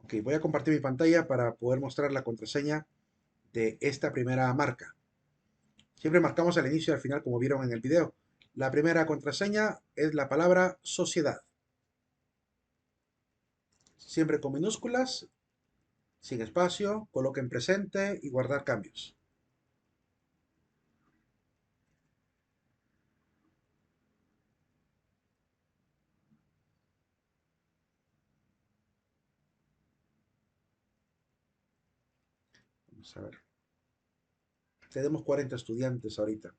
Ok, voy a compartir mi pantalla para poder mostrar la contraseña de esta primera marca. Siempre marcamos al inicio y al final, como vieron en el video. La primera contraseña es la palabra sociedad. Siempre con minúsculas, sin espacio, coloquen presente y guardar cambios. Vamos a ver. Tenemos 40 estudiantes ahorita.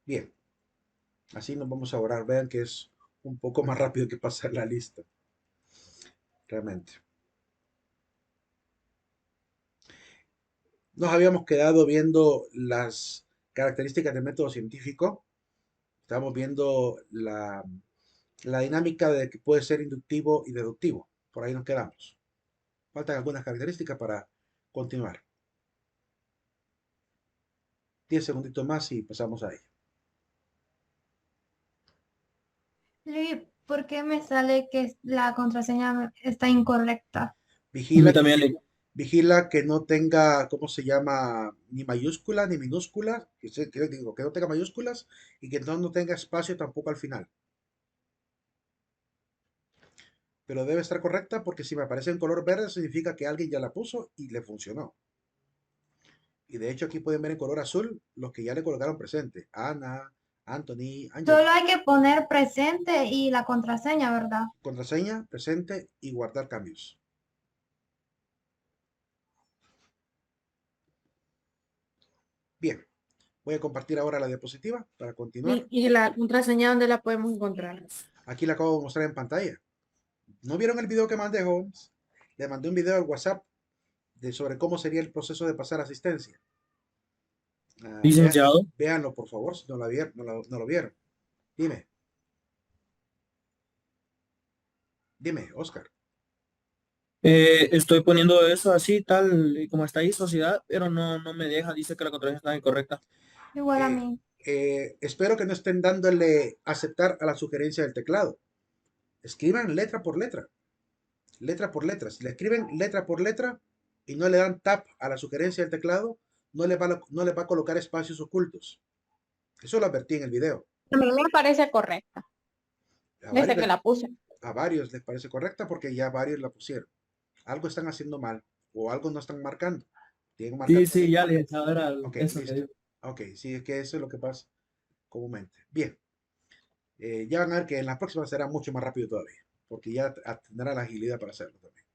Bien, así nos vamos a ahorrar. Vean que es un poco más rápido que pasar la lista. Realmente. Nos habíamos quedado viendo las características del método científico. Estamos viendo la dinámica de que puede ser inductivo y deductivo. Por ahí nos quedamos. Faltan algunas características para continuar. 10 segunditos más y pasamos a ello. Luis, ¿por qué me sale que la contraseña está incorrecta? A mí Vigila que, también le... vigila que no tenga, ¿cómo se llama? Ni mayúscula ni minúscula. Digo, que no tenga mayúsculas y que no tenga espacio tampoco al final. Pero debe estar correcta porque si me aparece en color verde significa que alguien ya la puso y le funcionó. Y de hecho aquí pueden ver en color azul los que ya le colocaron presente. Ana, Anthony, Solo Angela. hay que poner presente y la contraseña, ¿verdad? Contraseña, presente y guardar cambios. Bien, voy a compartir ahora la diapositiva para continuar. ¿Y la contraseña dónde la podemos encontrar? Aquí la acabo de mostrar en pantalla. ¿No vieron el video que mandé, jóvenes? Le mandé un video al WhatsApp sobre cómo sería el proceso de pasar asistencia. Licenciado, Véanlo, por favor, si no, no lo vieron. Dime, dime, Oscar. estoy poniendo eso así, tal y como está ahí, sociedad, pero no me deja, dice que la contraseña está incorrecta. Igual a Eh, mí. Espero que no estén dándole aceptar a la sugerencia del teclado. Escriban letra por letra, letra por letra. Si le escriben letra por letra y no le dan tap a la sugerencia del teclado, no le va a colocar espacios ocultos. Eso lo advertí en el video. A mí me parece correcta, A varios, desde que la puse. a varios les parece correcta porque ya varios la pusieron. Algo están haciendo mal o algo no están marcando. Tienen que marcar. Sí, sí, ya, licenciado, era Ok, eso que listo. digo. Ok, sí, es que eso es lo que pasa comúnmente. Bien, ya van a ver que en la próxima será mucho más rápido todavía, porque ya tendrá la agilidad para hacerlo también.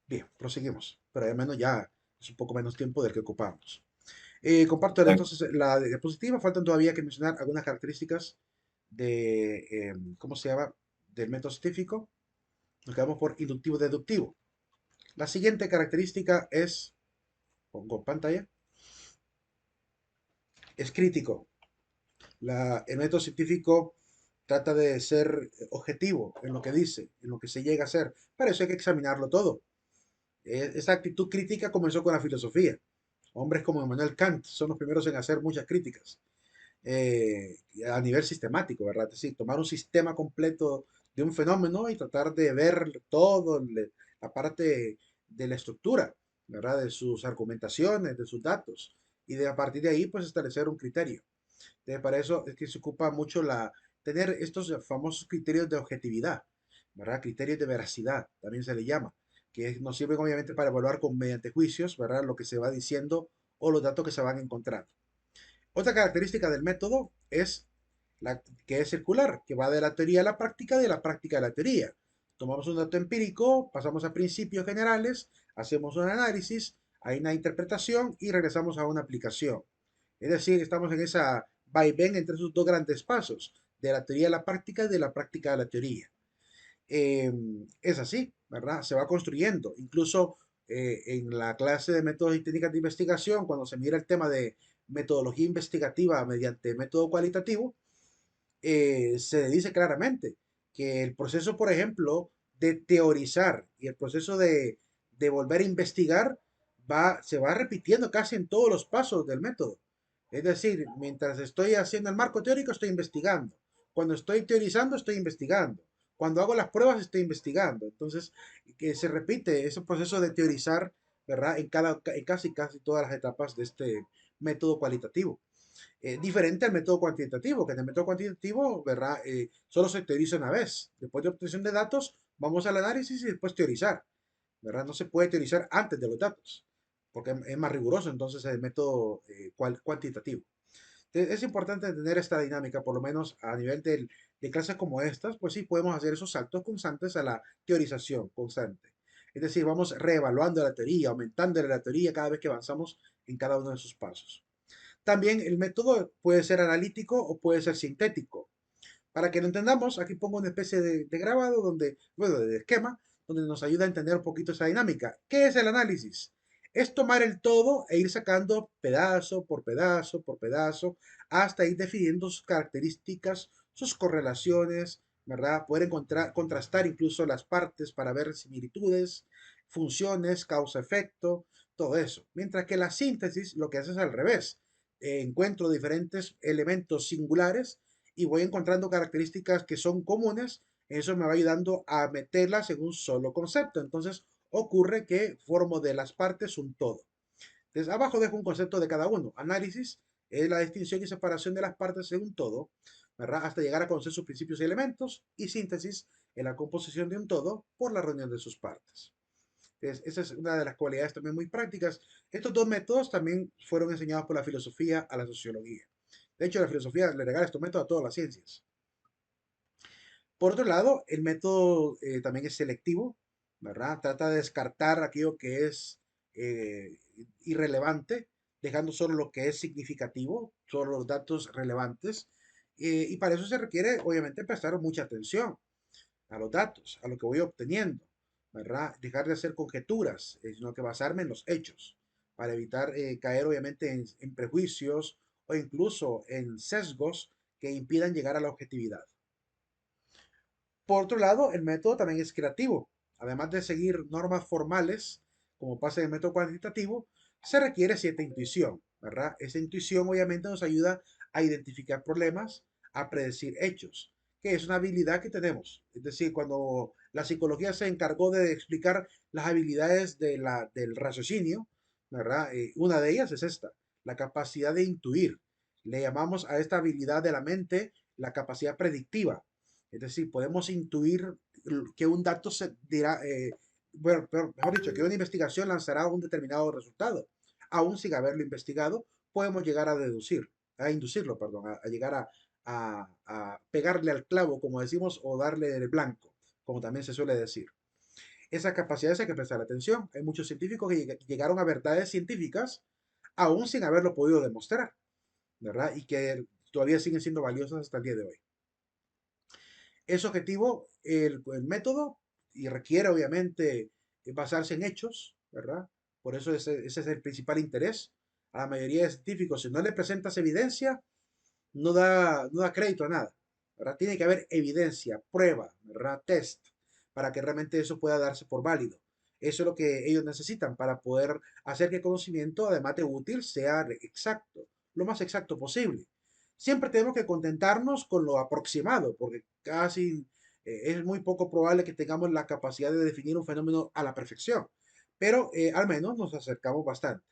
Bien, proseguimos, pero al menos ya es un poco menos tiempo del que ocupamos. Comparto entonces la diapositiva, faltan todavía que mencionar algunas características ¿cómo se llama? Del método científico. Nos quedamos por inductivo-deductivo. La siguiente característica es, pongo en pantalla, es crítico. El método científico trata de ser objetivo en lo que dice, en lo que se llega a hacer. Para eso hay que examinarlo todo. Esa actitud crítica comenzó con la filosofía. Hombres como Immanuel Kant son los primeros en hacer muchas críticas eh, a nivel sistemático, ¿verdad? Es decir, tomar un sistema completo de un fenómeno y tratar de ver todo la parte de la estructura, ¿verdad? De sus argumentaciones, de sus datos, y a partir de ahí, pues establecer un criterio. Entonces, para eso es que se ocupa mucho tener estos famosos criterios de objetividad, ¿verdad? Criterios de veracidad, también se le llama, que nos sirven obviamente para evaluar mediante juicios, ¿verdad? Lo que se va diciendo o los datos que se van encontrando. Otra característica del método es que es circular, que va de la teoría a la práctica, de la práctica a la teoría. Tomamos un dato empírico, pasamos a principios generales, hacemos un análisis, hay una interpretación y regresamos a una aplicación. Es decir, estamos en esa vaivén entre esos dos grandes pasos, de la teoría a la práctica y de la práctica a la teoría. Eh, es así, ¿verdad? Se va construyendo. Incluso en la clase de métodos y técnicas de investigación, cuando se mira el tema de metodología investigativa mediante método cualitativo, se dice claramente que el proceso, por ejemplo, de teorizar y el proceso de volver a investigar se va repitiendo casi en todos los pasos del método. Es decir, mientras estoy haciendo el marco teórico, estoy investigando. Cuando estoy teorizando, estoy investigando. Cuando hago las pruebas, estoy investigando. Entonces, que se repite ese proceso de teorizar, ¿verdad? En casi todas las etapas de este método cualitativo. Diferente al método cuantitativo, que en el método cuantitativo, ¿verdad? Solo se teoriza una vez. Después de obtención de datos, vamos al análisis y después teorizar, ¿verdad? No se puede teorizar antes de los datos, porque es más riguroso entonces el método cuantitativo. Entonces, es importante tener esta dinámica, por lo menos a nivel de clases como estas, pues sí podemos hacer esos saltos constantes a la teorización constante. Es decir, vamos reevaluando la teoría, aumentando la teoría cada vez que avanzamos en cada uno de sus pasos. También el método puede ser analítico o puede ser sintético. Para que lo entendamos, aquí pongo una especie de grabado donde, bueno, de esquema, donde nos ayuda a entender un poquito esa dinámica. ¿Qué es el análisis? Es tomar el todo e ir sacando pedazo por pedazo por pedazo hasta ir definiendo sus características, sus correlaciones, ¿verdad? Poder encontrar, contrastar incluso las partes para ver similitudes, funciones, causa-efecto, todo eso. Mientras que la síntesis lo que hace es al revés. Encuentro diferentes elementos singulares y voy encontrando características que son comunes, eso me va ayudando a meterlas en un solo concepto. Entonces ocurre que formo de las partes un todo. Entonces abajo dejo un concepto de cada uno. Análisis es la distinción y separación de las partes en un todo, ¿verdad? Hasta llegar a conocer sus principios y elementos. Y síntesis es la composición de un todo por la reunión de sus partes. Entonces, esa es una de las cualidades también muy prácticas. Estos dos métodos también fueron enseñados por la filosofía a la sociología. De hecho, la filosofía le regala estos métodos a todas las ciencias. Por otro lado, el método también es selectivo, ¿verdad? Trata de descartar aquello que es eh, irrelevante, dejando solo lo que es significativo, solo los datos relevantes. Y para eso se requiere, obviamente, prestar mucha atención a los datos, a lo que voy obteniendo, ¿verdad? Dejar de hacer conjeturas, sino que basarme en los hechos, para evitar caer, obviamente, en prejuicios o incluso en sesgos que impidan llegar a la objetividad. Por otro lado, el método también es creativo. Además de seguir normas formales, como pasa en el método cuantitativo, se requiere cierta intuición, ¿verdad? Esa intuición obviamente nos ayuda a identificar problemas, a predecir hechos, que es una habilidad que tenemos. Es decir, cuando la psicología se encargó de explicar las habilidades del raciocinio, ¿verdad? Una de ellas es esta, la capacidad de intuir. Le llamamos a esta habilidad de la mente la capacidad predictiva. Es decir, podemos intuir que un dato se dirá, bueno, mejor dicho, que una investigación lanzará un determinado resultado. Aún sin haberlo investigado, podemos llegar a deducir, a inducirlo, perdón, a llegar a pegarle al clavo, como decimos, o darle el blanco, como también se suele decir. Esa capacidad hay que prestar atención. Hay muchos científicos que llegaron a verdades científicas aún sin haberlo podido demostrar, ¿verdad? Y que todavía siguen siendo valiosas hasta el día de hoy. Es objetivo el método y requiere obviamente basarse en hechos, ¿verdad? Por eso ese es el principal interés. A la mayoría de científicos, si no le presentas evidencia, no da crédito a nada, ¿verdad? Tiene que haber evidencia, prueba, ¿verdad? Test, para que realmente eso pueda darse por válido. Eso es lo que ellos necesitan para poder hacer que el conocimiento, además de útil, sea exacto, lo más exacto posible. Siempre tenemos que contentarnos con lo aproximado, porque casi es muy poco probable que tengamos la capacidad de definir un fenómeno a la perfección, pero al menos nos acercamos bastante.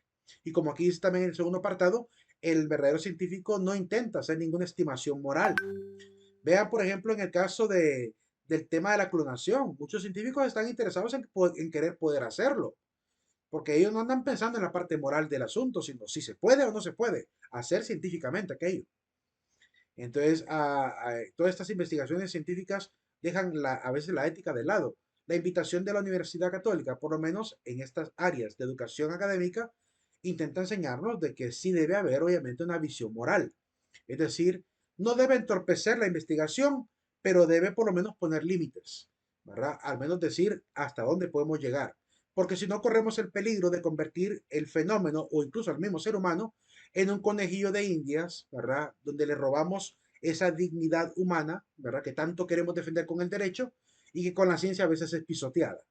Y como aquí está también en el segundo apartado, el verdadero científico no intenta hacer ninguna estimación moral. Vean, por ejemplo, en el caso del tema de la clonación, muchos científicos están interesados en querer poder hacerlo, porque ellos no andan pensando en la parte moral del asunto, sino si se puede o no se puede hacer científicamente aquello. Entonces, todas estas investigaciones científicas dejan a veces la ética de lado. La invitación de la Universidad Católica, por lo menos en estas áreas de educación académica, intenta enseñarnos de que sí debe haber, obviamente, una visión moral. Es decir, no debe entorpecer la investigación, pero debe por lo menos poner límites, ¿verdad? Al menos decir hasta dónde podemos llegar. Porque si no, corremos el peligro de convertir el fenómeno o incluso al mismo ser humano en un conejillo de indias, ¿verdad? Donde le robamos esa dignidad humana, ¿verdad? Que tanto queremos defender con el derecho y que con la ciencia a veces es pisoteada,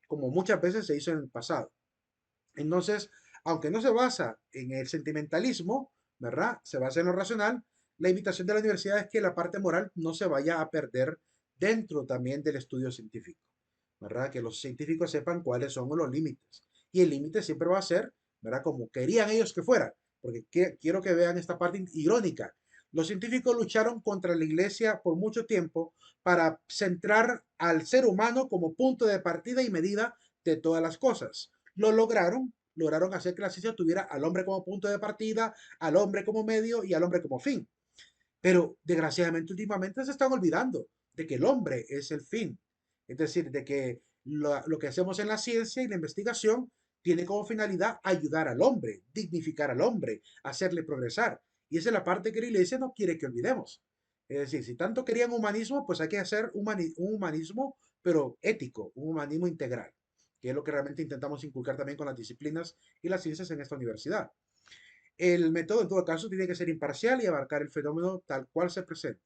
como muchas veces se hizo en el pasado. Entonces, aunque no se basa en el sentimentalismo, ¿verdad? Se basa en lo racional. La invitación de la universidad es que la parte moral no se vaya a perder dentro también del estudio científico, ¿verdad? Que los científicos sepan cuáles son los límites. Y el límite siempre va a ser, ¿verdad? Como querían ellos que fuera, porque quiero que vean esta parte irónica. Los científicos lucharon contra la iglesia por mucho tiempo para centrar al ser humano como punto de partida y medida de todas las cosas. Lo lograron hacer que la ciencia tuviera al hombre como punto de partida, al hombre como medio y al hombre como fin. Pero desgraciadamente últimamente se están olvidando de que el hombre es el fin. Es decir, de que lo que hacemos en la ciencia y la investigación tiene como finalidad ayudar al hombre, dignificar al hombre, hacerle progresar. Y esa es la parte que la iglesia no quiere que olvidemos. Es decir, si tanto querían humanismo, pues hay que hacer un humanismo, pero ético, un humanismo integral, que es lo que realmente intentamos inculcar también con las disciplinas y las ciencias en esta universidad. El método, en todo caso, tiene que ser imparcial y abarcar el fenómeno tal cual se presenta,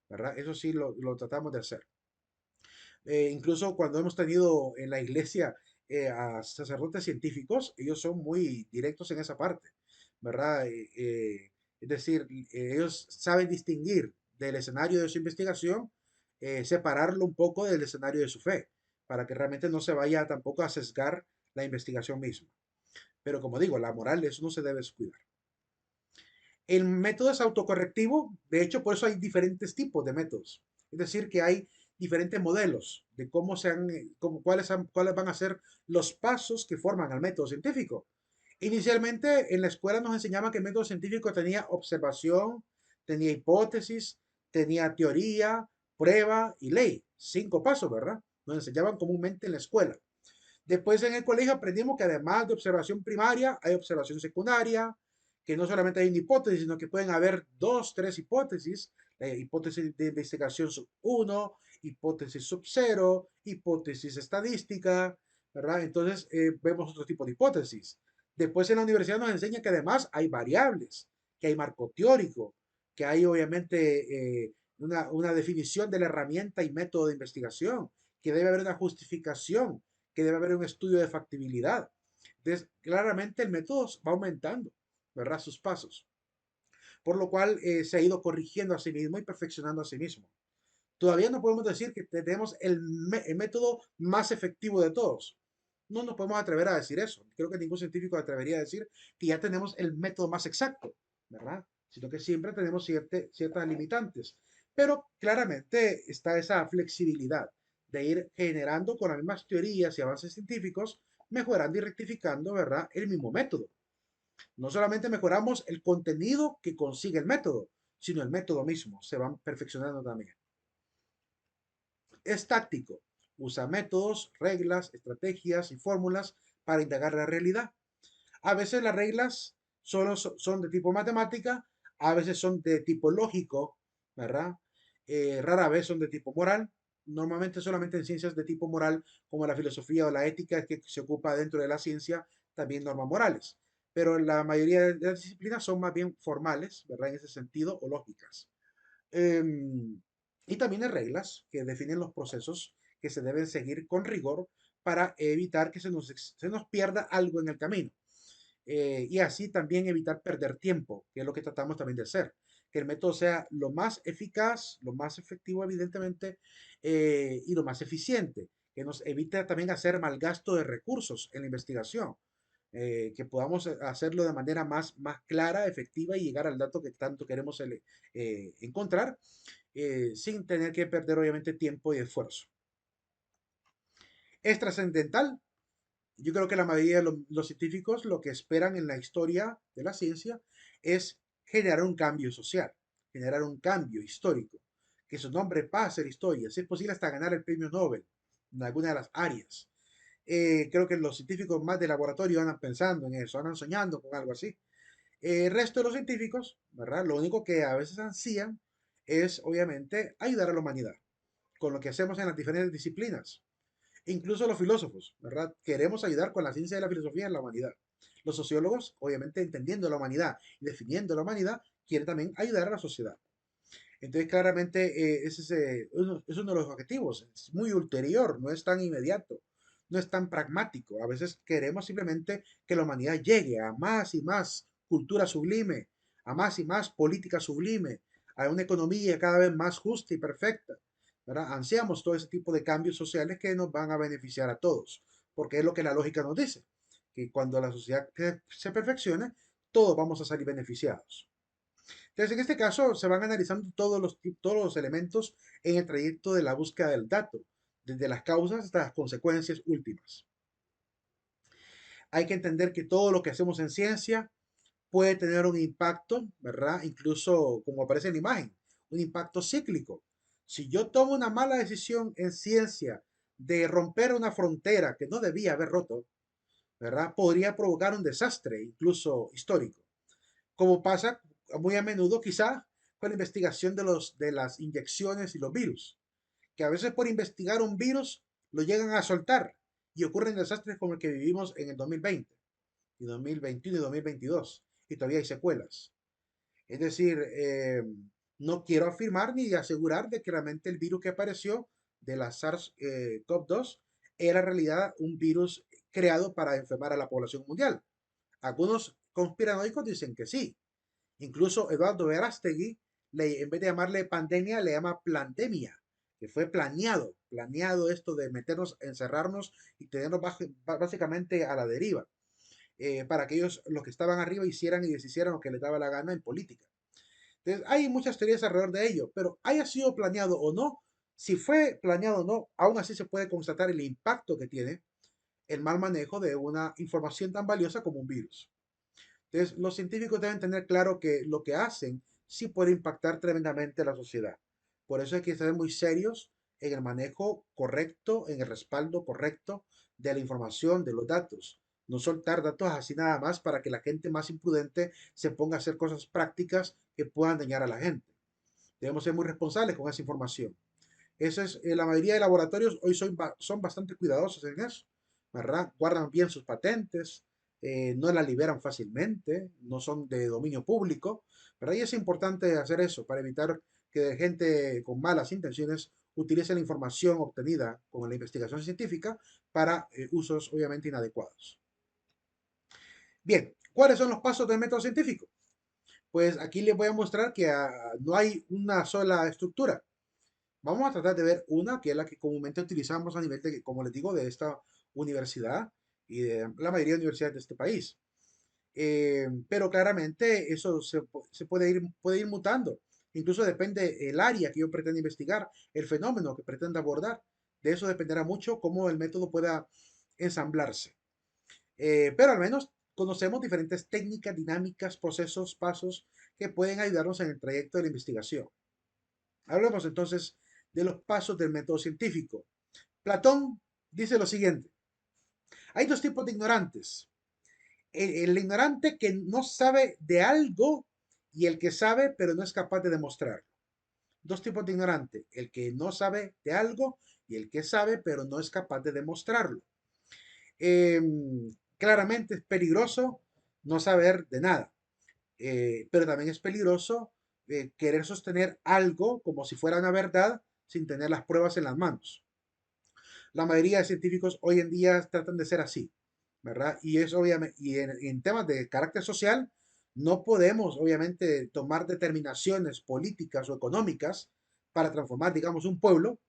¿verdad? Eso sí lo tratamos de hacer. Incluso cuando hemos tenido en la iglesia a sacerdotes científicos, ellos son muy directos en esa parte, ¿verdad? Es decir, ellos saben distinguir del escenario de su investigación, separarlo un poco del escenario de su fe, para que realmente no se vaya tampoco a sesgar la investigación misma. Pero como digo, la moral, eso no se debe descuidar. El método es autocorrectivo, de hecho, por eso hay diferentes tipos de métodos. Es decir, que hay diferentes modelos de cómo cuáles van a ser los pasos que forman al método científico. Inicialmente en la escuela nos enseñaban que el método científico tenía observación, tenía hipótesis, tenía teoría, prueba y ley. 5 pasos, ¿verdad? Nos enseñaban comúnmente en la escuela. Después en el colegio aprendimos que además de observación primaria, hay observación secundaria, que no solamente hay una hipótesis, sino que pueden haber dos, tres hipótesis. Hipótesis de investigación sub 1, hipótesis sub 0, hipótesis estadística, ¿verdad? Entonces vemos otro tipo de hipótesis. Después en la universidad nos enseña que además hay variables, que hay marco teórico, que hay obviamente una definición de la herramienta y método de investigación, que debe haber una justificación, que debe haber un estudio de factibilidad. Entonces, claramente el método va aumentando, ¿verdad? Sus pasos. Por lo cual se ha ido corrigiendo a sí mismo y perfeccionando a sí mismo. Todavía no podemos decir que tenemos el método más efectivo de todos. No nos podemos atrever a decir eso. Creo que ningún científico atrevería a decir que ya tenemos el método más exacto, ¿verdad? Sino que siempre tenemos ciertas limitantes. Pero claramente está esa flexibilidad de ir generando con las mismas teorías y avances científicos, mejorando y rectificando, ¿verdad? El mismo método. No solamente mejoramos el contenido que consigue el método, sino el método mismo. Se van perfeccionando también. Es táctico. Usa métodos, reglas, estrategias y fórmulas para indagar la realidad. A veces las reglas solo son de tipo matemática, a veces son de tipo lógico, ¿verdad? Rara vez son de tipo moral. Normalmente solamente en ciencias de tipo moral, como la filosofía o la ética, que se ocupa dentro de la ciencia, también normas morales. Pero la mayoría de las disciplinas son más bien formales, ¿verdad? En ese sentido, o lógicas. Em, y también hay reglas que definen los procesos que se deben seguir con rigor para evitar que se nos pierda algo en el camino. Y así también evitar perder tiempo, que es lo que tratamos también de hacer. Que el método sea lo más eficaz, lo más efectivo, evidentemente, y lo más eficiente. Que nos evite también hacer mal gasto de recursos en la investigación. Que podamos hacerlo de manera más clara, efectiva y llegar al dato que tanto queremos encontrar, sin tener que perder obviamente tiempo y esfuerzo. Es trascendental. Yo creo que la mayoría de los científicos lo que esperan en la historia de la ciencia es generar un cambio social, generar un cambio histórico, que su nombre pase a la historia, si es posible hasta ganar el premio Nobel en alguna de las áreas. Creo que los científicos más de laboratorio andan pensando en eso, andan soñando con algo así. El resto de los científicos, ¿verdad? Lo único que a veces ansían es, obviamente, ayudar a la humanidad, con lo que hacemos en las diferentes disciplinas. Incluso los filósofos, ¿verdad? Queremos ayudar con la ciencia de la filosofía en la humanidad. Los sociólogos, obviamente, entendiendo la humanidad y definiendo la humanidad, quieren también ayudar a la sociedad. Entonces, claramente, ese es uno de los objetivos. Es muy ulterior, no es tan inmediato. no es tan pragmático. A veces queremos simplemente que la humanidad llegue a más y más cultura sublime, a más y más política sublime, a una economía cada vez más justa y perfecta, ¿verdad? Ansiamos todo ese tipo de cambios sociales que nos van a beneficiar a todos, porque es lo que la lógica nos dice, que cuando la sociedad se perfeccione, todos vamos a salir beneficiados. Entonces, en este caso, se van analizando todos los elementos en el trayecto de la búsqueda del dato, desde las causas hasta las consecuencias últimas. Hay que entender que todo lo que hacemos en ciencia puede tener un impacto, ¿verdad? Incluso, como aparece en la imagen, un impacto cíclico. Si yo tomo una mala decisión en ciencia de romper una frontera que no debía haber roto, ¿verdad? Podría provocar un desastre, incluso histórico, como pasa muy a menudo quizá con la investigación de las inyecciones y los virus, que a veces por investigar un virus lo llegan a soltar y ocurren desastres como el que vivimos en el 2020, y 2021 y 2022, y todavía hay secuelas. Es decir, no quiero afirmar ni asegurar de que realmente el virus que apareció de la SARS-CoV-2 era en realidad un virus creado para enfermar a la población mundial. Algunos conspiranoicos dicen que sí. Incluso Eduardo Verástegui, en vez de llamarle pandemia, le llama plandemia, que fue planeado esto de meternos, encerrarnos y tenernos básicamente a la deriva, para que ellos, los que estaban arriba, hicieran y deshicieran lo que les daba la gana en política. Entonces, hay muchas teorías alrededor de ello, pero haya sido planeado o no, si fue planeado o no, aún así se puede constatar el impacto que tiene el mal manejo de una información tan valiosa como un virus. Entonces, los científicos deben tener claro que lo que hacen sí puede impactar tremendamente a la sociedad. Por eso hay que ser muy serios en el manejo correcto, en el respaldo correcto de la información, de los datos. No soltar datos así nada más para que la gente más imprudente se ponga a hacer cosas prácticas que puedan dañar a la gente. Debemos ser muy responsables con esa información. Eso es, la mayoría de laboratorios hoy son bastante cuidadosos en eso, ¿verdad? Guardan bien sus patentes, no las liberan fácilmente, no son de dominio público, ¿verdad? Y es importante hacer eso para evitar que gente con malas intenciones utilice la información obtenida con la investigación científica para usos obviamente inadecuados. Bien, ¿cuáles son los pasos del método científico? Pues aquí les voy a mostrar que no hay una sola estructura. Vamos a tratar de ver una que es la que comúnmente utilizamos a nivel de, como les digo, de esta universidad y de la mayoría de universidades de este país. Pero claramente eso se puede ir mutando. Incluso depende el área que yo pretenda investigar, el fenómeno que pretenda abordar. De eso dependerá mucho cómo el método pueda ensamblarse. Pero al menos conocemos diferentes técnicas, dinámicas, procesos, pasos que pueden ayudarnos en el trayecto de la investigación. Hablemos entonces de los pasos del método científico. Platón dice lo siguiente: hay dos tipos de ignorantes. El ignorante que no sabe de algo y el que sabe pero no es capaz de demostrarlo. Dos tipos de ignorante: el que no sabe de algo y el que sabe pero no es capaz de demostrarlo. Eh, Claramente es peligroso no saber de nada, pero también es peligroso querer sostener algo como si fuera una verdad sin tener las pruebas en las manos. La mayoría de científicos hoy en día tratan de ser así, ¿verdad? Y es obviamente, y en temas de carácter social, no podemos obviamente tomar determinaciones políticas o económicas para transformar, digamos, un pueblo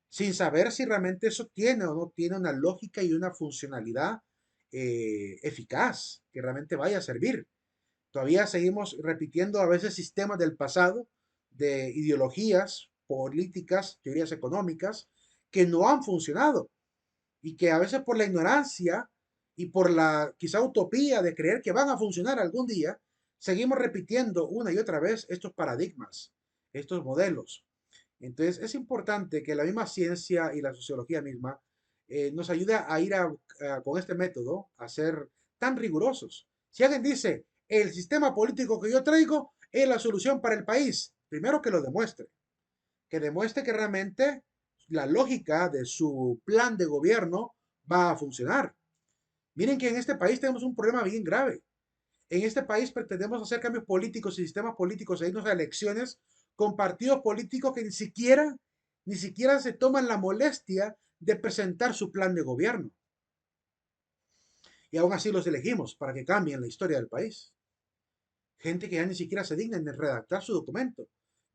sin saber si realmente eso tiene o no tiene una lógica y una funcionalidad eficaz, que realmente vaya a servir. Todavía seguimos repitiendo a veces sistemas del pasado, de ideologías políticas, teorías económicas, que no han funcionado y que a veces por la ignorancia y por la quizá utopía de creer que van a funcionar algún día, seguimos repitiendo una y otra vez estos paradigmas, estos modelos. Entonces es importante que la misma ciencia y la sociología misma nos ayude a ir con este método a ser tan rigurosos. Si alguien dice, el sistema político que yo traigo es la solución para el país, primero que demuestre que realmente la lógica de su plan de gobierno va a funcionar. Miren que en este país tenemos un problema bien grave. En este país pretendemos hacer cambios políticos y sistemas políticos e irnos a elecciones con partidos políticos que ni siquiera se toman la molestia de presentar su plan de gobierno. Y aún así los elegimos para que cambien la historia del país. Gente que ya ni siquiera se digna en redactar su documento.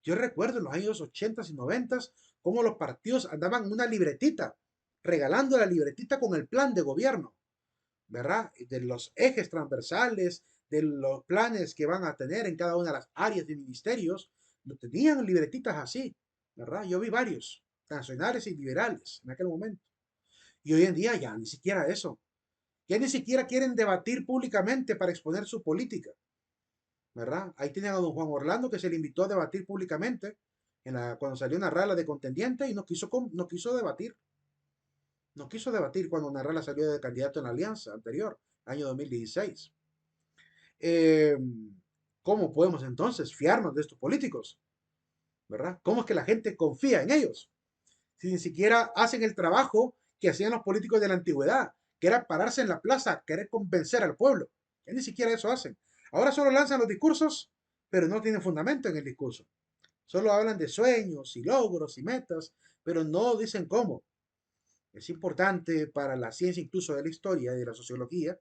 Yo recuerdo en los años 80 y 90 cómo los partidos andaban una libretita, regalando la libretita con el plan de gobierno, ¿verdad? De los ejes transversales, de los planes que van a tener en cada una de las áreas de ministerios, lo tenían libretitas así, ¿verdad? Yo vi varios, nacionales y liberales en aquel momento. Y hoy en día ya ni siquiera eso. Ya ni siquiera quieren debatir públicamente para exponer su política, ¿verdad? Ahí tienen a don Juan Orlando que se le invitó a debatir públicamente cuando salió una rala de contendiente y no quiso debatir. No quiso debatir cuando Narrala salió de candidato en la alianza anterior, año 2016. Eh, ¿Cómo podemos entonces fiarnos de estos políticos? ¿Verdad? ¿Cómo es que la gente confía en ellos? Si ni siquiera hacen el trabajo que hacían los políticos de la antigüedad, que era pararse en la plaza, querer convencer al pueblo. Ya ni siquiera eso hacen. Ahora solo lanzan los discursos, pero no tienen fundamento en el discurso. Solo hablan de sueños y logros y metas, pero no dicen cómo. Es importante para la ciencia, incluso de la historia y de la sociología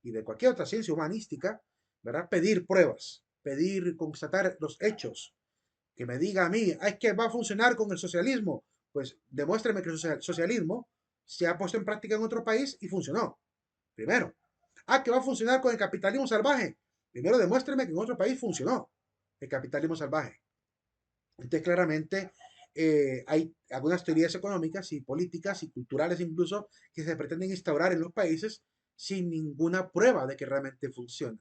y de cualquier otra ciencia humanística, ¿verdad? Pedir pruebas, pedir constatar los hechos. Que me diga a mí, es que va a funcionar con el socialismo. Pues demuéstreme que el socialismo se ha puesto en práctica en otro país y funcionó. Primero. Ah, que va a funcionar con el capitalismo salvaje. Primero demuéstreme que en otro país funcionó el capitalismo salvaje. Entonces, claramente, hay algunas teorías económicas y políticas y culturales incluso que se pretenden instaurar en los países sin ninguna prueba de que realmente funciona.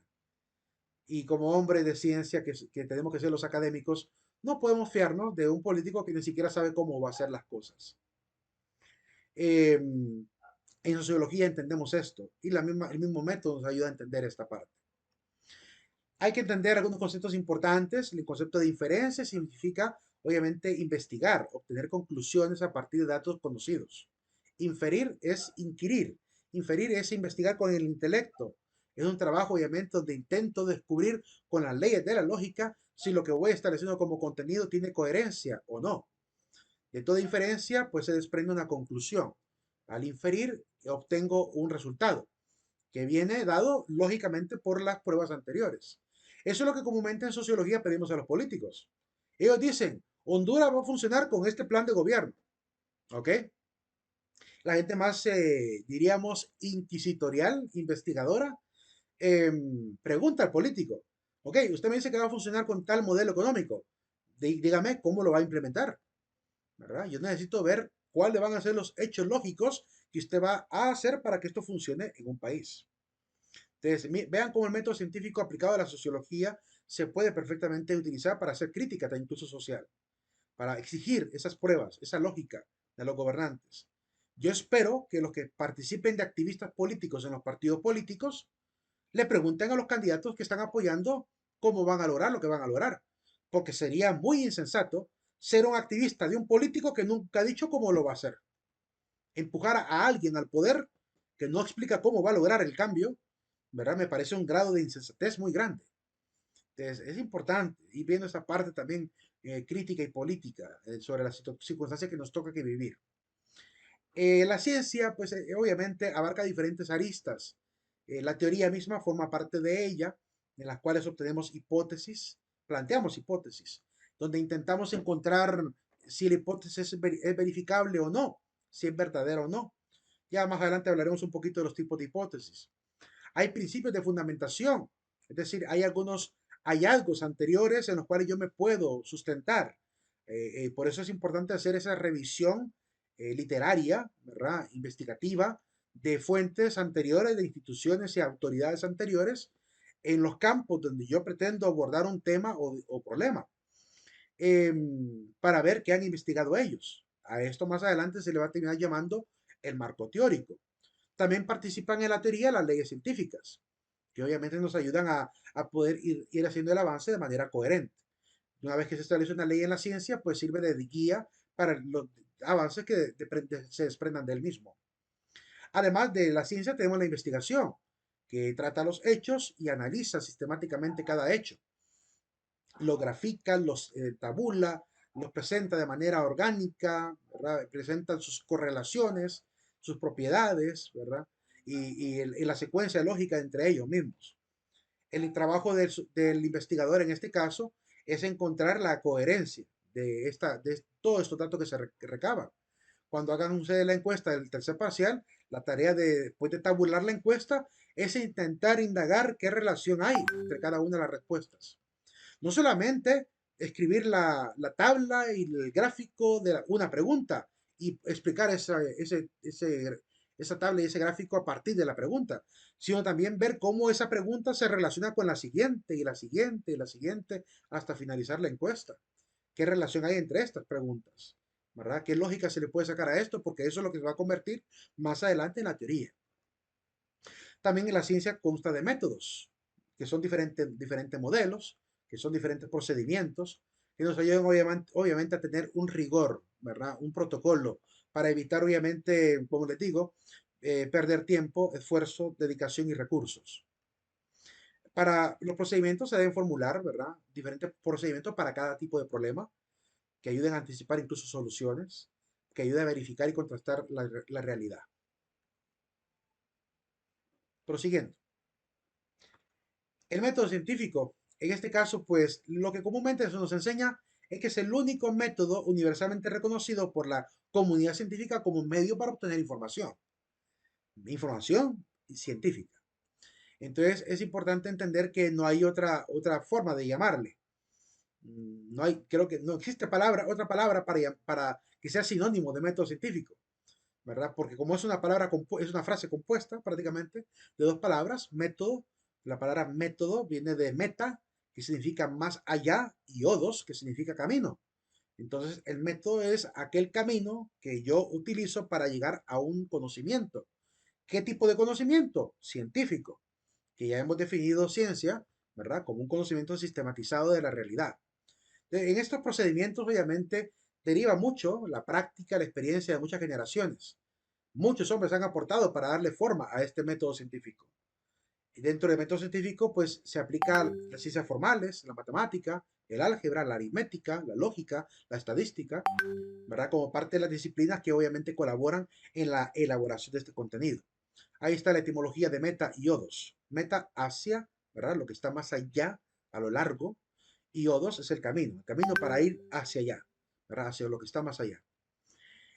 Y como hombres de ciencia que tenemos que ser los académicos, no podemos fiarnos de un político que ni siquiera sabe cómo va a hacer las cosas. En sociología entendemos esto y el mismo método nos ayuda a entender esta parte. Hay que entender algunos conceptos importantes. El concepto de inferencia significa, obviamente, investigar, obtener conclusiones a partir de datos conocidos. Inferir es inquirir. Inferir es investigar con el intelecto. Es un trabajo, obviamente, donde intento descubrir con las leyes de la lógica si lo que voy estableciendo como contenido tiene coherencia o no. De toda inferencia, pues se desprende una conclusión. Al inferir, obtengo un resultado que viene dado lógicamente por las pruebas anteriores. Eso es lo que comúnmente en sociología pedimos a los políticos. Ellos dicen, Honduras va a funcionar con este plan de gobierno. ¿Ok? La gente más, diríamos, inquisitorial, investigadora, pregunta al político, ok, usted me dice que va a funcionar con tal modelo económico. Dígame cómo lo va a implementar. ¿Verdad? Yo necesito ver cuáles van a ser los hechos lógicos que usted va a hacer para que esto funcione en un país. Entonces, vean cómo el método científico aplicado a la sociología se puede perfectamente utilizar para hacer crítica, incluso social, para exigir esas pruebas, esa lógica de los gobernantes. Yo espero que los que participen de activistas políticos en los partidos políticos le pregunten a los candidatos que están apoyando cómo van a lograr lo que van a lograr. Porque sería muy insensato ser un activista de un político que nunca ha dicho cómo lo va a hacer. Empujar a alguien al poder que no explica cómo va a lograr el cambio, ¿verdad? Me parece un grado de insensatez muy grande. Entonces, es importante ir viendo esa parte también crítica y política sobre las circunstancias que nos toca que vivir. La ciencia, pues obviamente abarca diferentes aristas. La teoría misma forma parte de ella, en las cuales obtenemos hipótesis, planteamos hipótesis, donde intentamos encontrar si la hipótesis es verificable o no, si es verdadera o no. Ya más adelante hablaremos un poquito de los tipos de hipótesis. Hay principios de fundamentación, es decir, hay algunos hallazgos anteriores en los cuales yo me puedo sustentar. Por eso es importante hacer esa revisión literaria, ¿verdad? Investigativa, de fuentes anteriores, de instituciones y autoridades anteriores, en los campos donde yo pretendo abordar un tema o problema, para ver qué han investigado ellos. A esto más adelante se le va a terminar llamando el marco teórico. También participan en la teoría las leyes científicas, que obviamente nos ayudan a poder ir haciendo el avance de manera coherente. Una vez que se establece una ley en la ciencia, pues sirve de guía para los avances que se desprendan del mismo. Además de la ciencia, tenemos la investigación, que trata los hechos y analiza sistemáticamente cada hecho. Los grafica, los tabula, los presenta de manera orgánica, ¿verdad? Presentan sus correlaciones, sus propiedades, ¿verdad? Y la secuencia lógica entre ellos mismos. El trabajo del investigador en este caso es encontrar la coherencia de todos estos datos que se recaban. Cuando hagan ustedes la encuesta del tercer parcial, la tarea después de tabular la encuesta es intentar indagar qué relación hay entre cada una de las respuestas. No solamente escribir la tabla y el gráfico de una pregunta y explicar esa tabla y ese gráfico a partir de la pregunta, sino también ver cómo esa pregunta se relaciona con la siguiente y la siguiente y la siguiente hasta finalizar la encuesta. ¿Qué relación hay entre estas preguntas? ¿Verdad? ¿Qué lógica se le puede sacar a esto? Porque eso es lo que se va a convertir más adelante en la teoría. También en la ciencia consta de métodos, que son diferentes modelos, que son diferentes procedimientos, que nos ayudan obviamente a tener un rigor, ¿verdad? Un protocolo para evitar, obviamente, como les digo, perder tiempo, esfuerzo, dedicación y recursos. Para los procedimientos se deben formular, ¿verdad? Diferentes procedimientos para cada tipo de problema que ayuden a anticipar incluso soluciones, que ayuden a verificar y contrastar la realidad. Prosiguiendo. El método científico, en este caso, pues lo que comúnmente se nos enseña es que es el único método universalmente reconocido por la comunidad científica como medio para obtener información científica. Entonces es importante entender que no hay otra forma de llamarle. No hay, creo que no existe otra palabra para que sea sinónimo de método científico, ¿verdad? Porque como es una palabra, es una frase compuesta prácticamente de dos palabras, método, la palabra método viene de meta, que significa más allá, y odos, que significa camino. Entonces, el método es aquel camino que yo utilizo para llegar a un conocimiento. ¿Qué tipo de conocimiento? Científico, que ya hemos definido ciencia, ¿verdad? Como un conocimiento sistematizado de la realidad. En estos procedimientos, obviamente, deriva mucho la práctica, la experiencia de muchas generaciones. Muchos hombres han aportado para darle forma a este método científico. Y dentro del método científico, pues se aplica las ciencias formales, la matemática, el álgebra, la aritmética, la lógica, la estadística, ¿verdad? Como parte de las disciplinas que obviamente colaboran en la elaboración de este contenido. Ahí está la etimología de meta y odos. Meta hacia, ¿verdad? Lo que está más allá, a lo largo, y odos es el camino para ir hacia allá, ¿verdad? Hacia lo que está más allá.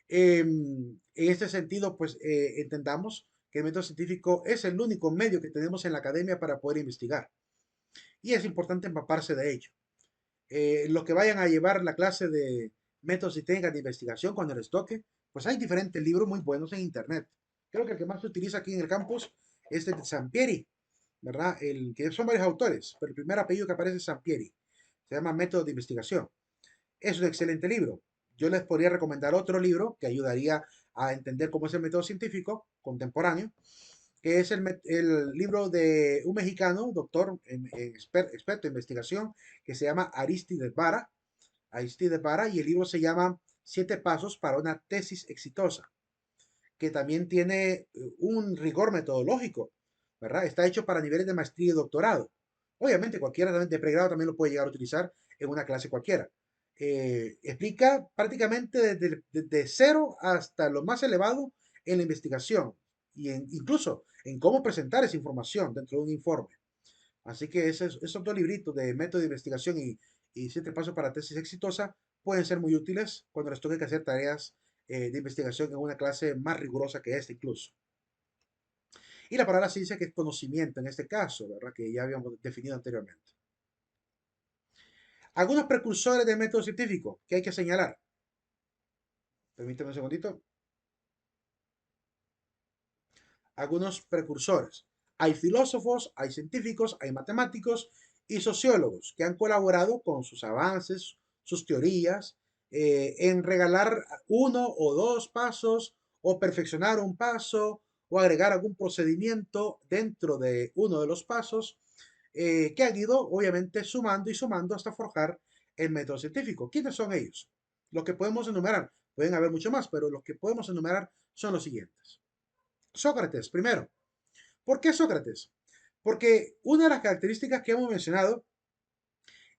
En este sentido, pues entendamos que el método científico es el único medio que tenemos en la academia para poder investigar. Y es importante empaparse de ello. Los que vayan a llevar la clase de métodos y técnicas de investigación cuando les toque, pues hay diferentes libros muy buenos en internet. Creo que el que más se utiliza aquí en el campus es el de Sampieri, ¿verdad? Que son varios autores, pero el primer apellido que aparece es Sampieri. Se llama Método de Investigación. Es un excelente libro. Yo les podría recomendar otro libro que ayudaría a entender cómo es el método científico contemporáneo, que es el libro de un mexicano, doctor, experto en investigación, que se llama Aristides Vara, y el libro se llama Siete Pasos para una tesis exitosa, que también tiene un rigor metodológico, ¿verdad? Está hecho para niveles de maestría y doctorado. Obviamente, cualquiera de pregrado también lo puede llegar a utilizar en una clase cualquiera. Explica prácticamente desde cero hasta lo más elevado en la investigación y incluso en cómo presentar esa información dentro de un informe. Así que esos dos libritos de método de investigación y siete pasos para tesis exitosa pueden ser muy útiles cuando les toque hacer tareas de investigación en una clase más rigurosa que esta incluso. Y la palabra ciencia que es conocimiento en este caso, ¿verdad? Que ya habíamos definido anteriormente. Algunos precursores del método científico que hay que señalar. Permítame un segundito. Algunos precursores. Hay filósofos, hay científicos, hay matemáticos y sociólogos que han colaborado con sus avances, sus teorías, en regalar uno o dos pasos o perfeccionar un paso o agregar algún procedimiento dentro de uno de los pasos que han ido obviamente sumando y sumando hasta forjar el método científico. ¿Quiénes son ellos? Los que podemos enumerar, pueden haber mucho más, pero los que podemos enumerar son los siguientes. Sócrates, primero. ¿Por qué Sócrates? Porque una de las características que hemos mencionado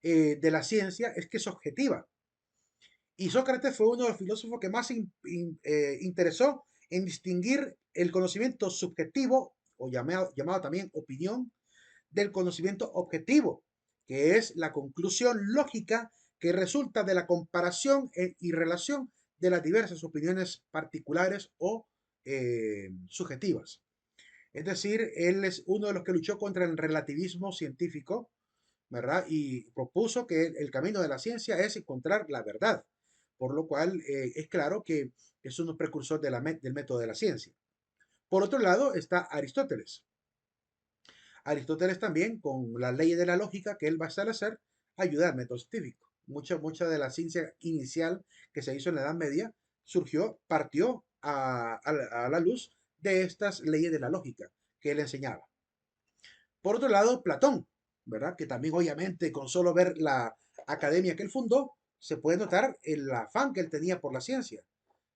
de la ciencia es que es objetiva. Y Sócrates fue uno de los filósofos que más interesó en distinguir el conocimiento subjetivo, o llamado también opinión, del conocimiento objetivo, que es la conclusión lógica que resulta de la comparación y relación de las diversas opiniones particulares o subjetivas. Es decir, él es uno de los que luchó contra el relativismo científico, ¿verdad? Y propuso que el camino de la ciencia es encontrar la verdad, por lo cual es claro que es un precursor del método de la ciencia. Por otro lado está Aristóteles. Aristóteles también, con las leyes de la lógica que él va a establecer, ayuda al método científico. Mucha de la ciencia inicial que se hizo en la Edad Media partió a la luz de estas leyes de la lógica que él enseñaba. Por otro lado, Platón, ¿verdad? Que también obviamente con solo ver la academia que él fundó, se puede notar el afán que él tenía por la ciencia,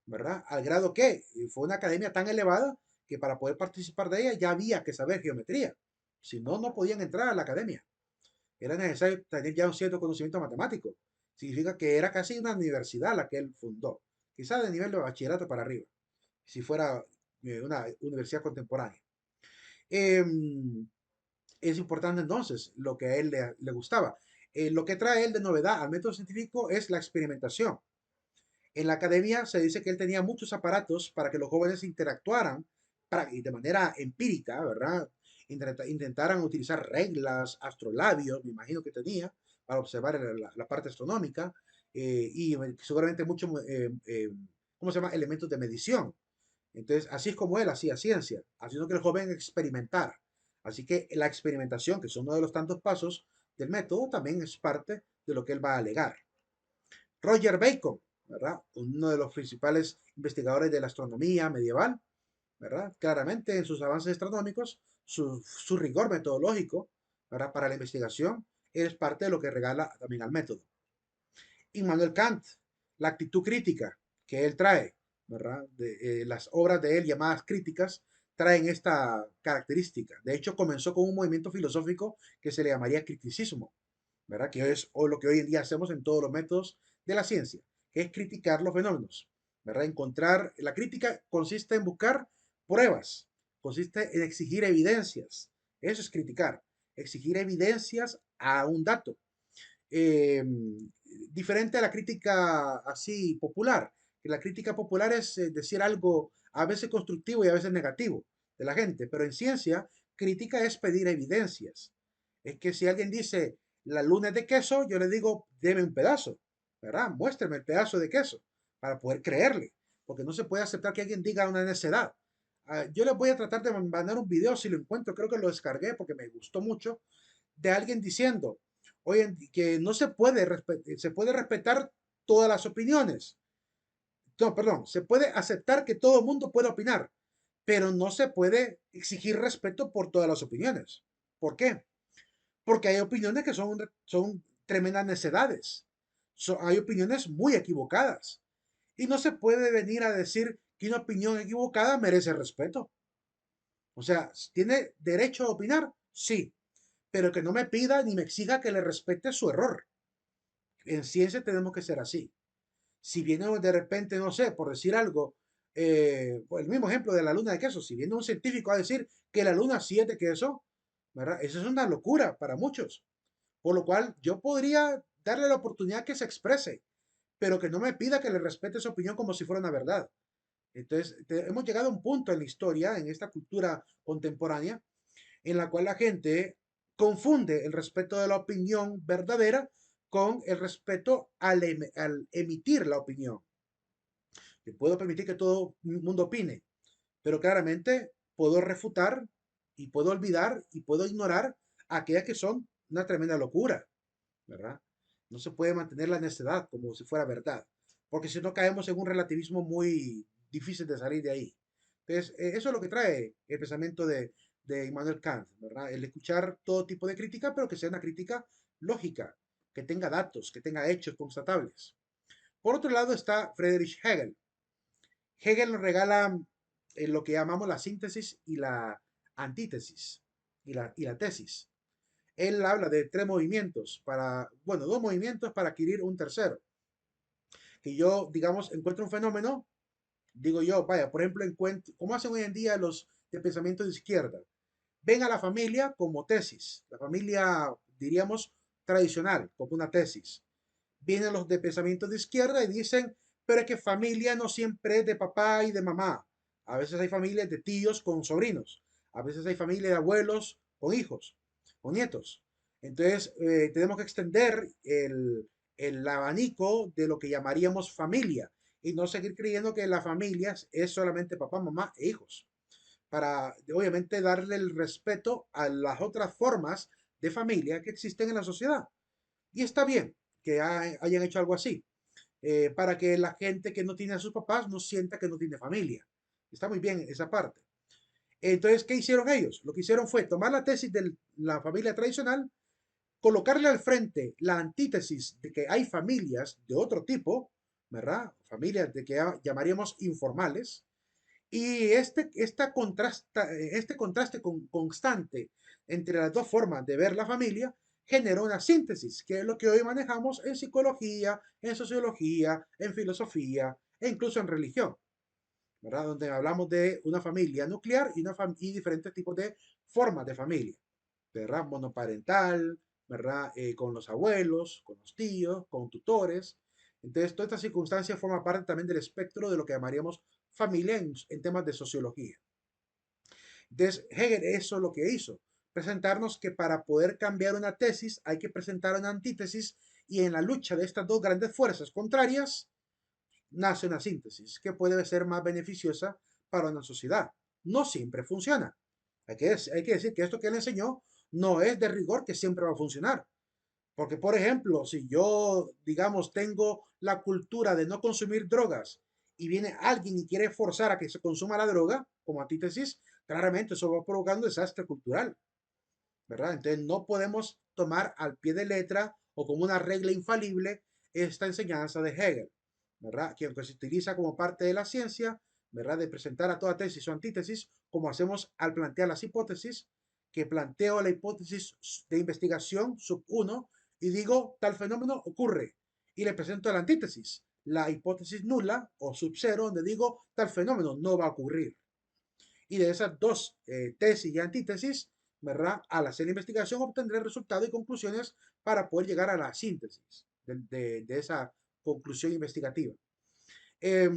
¿verdad? Al grado que fue una academia tan elevada que para poder participar de ella ya había que saber geometría. Si no, no podían entrar a la academia. Era necesario tener ya un cierto conocimiento matemático. Significa que era casi una universidad la que él fundó, quizás de nivel de bachillerato para arriba, si fuera una universidad contemporánea. Eh, es importante entonces lo que a él le gustaba. Lo que trae él de novedad al método científico es la experimentación. En la academia se dice que él tenía muchos aparatos para que los jóvenes interactuaran y de manera empírica, ¿verdad? Intentaran utilizar reglas, astrolabios, me imagino que tenía, para observar la parte astronómica y seguramente muchos, ¿cómo se llama?, elementos de medición. Entonces, así es como él hacía ciencia, haciendo que el joven experimentara. Así que la experimentación, que es uno de los tantos pasos del método, también es parte de lo que él va a alegar. Roger Bacon, ¿verdad? Uno de los principales investigadores de la astronomía medieval, ¿verdad? Claramente en sus avances astronómicos, su rigor metodológico, ¿verdad? Para la investigación es parte de lo que regala también al método. Immanuel Kant, la actitud crítica que él trae, ¿verdad? Las obras de él llamadas críticas traen esta característica. De hecho, comenzó con un movimiento filosófico que se le llamaría criticismo, ¿verdad? Que es lo que hoy en día hacemos en todos los métodos de la ciencia, que es criticar los fenómenos, ¿verdad? La crítica consiste en buscar pruebas, consiste en exigir evidencias. Eso es criticar, exigir evidencias a un dato. Eh, Diferente a la crítica así popular, que la crítica popular es decir algo a veces constructivo y a veces negativo de la gente, pero en ciencia, crítica es pedir evidencias. Es que si alguien dice la luna es de queso, yo le digo, deme un pedazo, ¿verdad? Muéstrame el pedazo de queso para poder creerle, porque no se puede aceptar que alguien diga una necedad. Yo les voy a tratar de mandar un video si lo encuentro, creo que lo descargué porque me gustó mucho, de alguien diciendo, oye, que no se puede respetar todas las opiniones. No, perdón, se puede aceptar que todo el mundo pueda opinar, pero no se puede exigir respeto por todas las opiniones. ¿Por qué? Porque hay opiniones que son tremendas necedades. Hay opiniones muy equivocadas. Y no se puede venir a decir que una opinión equivocada merece respeto. O sea, ¿tiene derecho a opinar? Sí, pero que no me pida ni me exija que le respete su error. En ciencia tenemos que ser así. Si viene de repente, no sé, por decir algo, el mismo ejemplo de la luna de queso, si viene un científico a decir que la luna sí es de queso, ¿verdad? Eso es una locura para muchos. Por lo cual yo podría darle la oportunidad que se exprese, pero que no me pida que le respete su opinión como si fuera una verdad. Entonces, hemos llegado a un punto en la historia, en esta cultura contemporánea, en la cual la gente confunde el respeto de la opinión verdadera con el respeto al emitir la opinión. Yo puedo permitir que todo el mundo opine, pero claramente puedo refutar y puedo olvidar y puedo ignorar aquellas que son una tremenda locura, ¿verdad? No se puede mantener la necedad como si fuera verdad, porque si no caemos en un relativismo muy difícil de salir de ahí. Entonces, eso es lo que trae el pensamiento de Immanuel Kant, ¿verdad? El escuchar todo tipo de crítica, pero que sea una crítica lógica, que tenga datos, que tenga hechos constatables. Por otro lado está Friedrich Hegel. Hegel nos regala lo que llamamos la síntesis y la antítesis y la tesis. Él habla de tres movimientos dos movimientos para adquirir un tercero. Que yo, digamos, encuentro un fenómeno, digo yo, vaya, por ejemplo, encuentro, ¿cómo hacen hoy en día los de pensamiento de izquierda? Ven a la familia como tesis, la familia, diríamos, tradicional, como una tesis. Vienen los de pensamiento de izquierda y dicen, pero es que familia no siempre es de papá y de mamá. A veces hay familias de tíos con sobrinos. A veces hay familias de abuelos con hijos, con nietos. Entonces, tenemos que extender el abanico de lo que llamaríamos familia y no seguir creyendo que la familia es solamente papá, mamá e hijos. Para, obviamente, darle el respeto a las otras formas de familia que existen en la sociedad. Y está bien que hayan hecho algo así, para que la gente que no tiene a sus papás no sienta que no tiene familia. Está muy bien esa parte. Entonces, ¿qué hicieron ellos? Lo que hicieron fue tomar la tesis de la familia tradicional, colocarle al frente la antítesis de que hay familias de otro tipo, ¿verdad? Familias de que llamaríamos informales, y este contraste constante entre las dos formas de ver la familia generó una síntesis, que es lo que hoy manejamos en psicología, en sociología, en filosofía e incluso en religión, ¿verdad? Donde hablamos de una familia nuclear y diferentes tipos de formas de familia, ¿verdad? Monoparental, ¿verdad? Con los abuelos, con los tíos, con tutores. Entonces, toda esta circunstancia forma parte también del espectro de lo que llamaríamos familia en temas de sociología. Entonces, Hegel eso es lo que hizo, presentarnos que para poder cambiar una tesis hay que presentar una antítesis y en la lucha de estas dos grandes fuerzas contrarias nace una síntesis que puede ser más beneficiosa para una sociedad. No siempre funciona. Hay que decir que esto que él enseñó no es de rigor que siempre va a funcionar. Porque, por ejemplo, si yo, digamos, tengo la cultura de no consumir drogas y viene alguien y quiere forzar a que se consuma la droga, como antítesis, claramente eso va a provocar un desastre cultural, ¿verdad? Entonces no podemos tomar al pie de letra o como una regla infalible esta enseñanza de Hegel, ¿verdad? Que aunque se utiliza como parte de la ciencia, ¿verdad? De presentar a toda tesis o antítesis, como hacemos al plantear las hipótesis, que planteo la hipótesis de investigación sub 1 y digo tal fenómeno ocurre y le presento la antítesis, la hipótesis nula o sub 0, donde digo tal fenómeno no va a ocurrir. Y de esas dos tesis y antítesis, ¿verdad? Al hacer la investigación obtendré resultados y conclusiones para poder llegar a la síntesis de esa conclusión investigativa. Eh,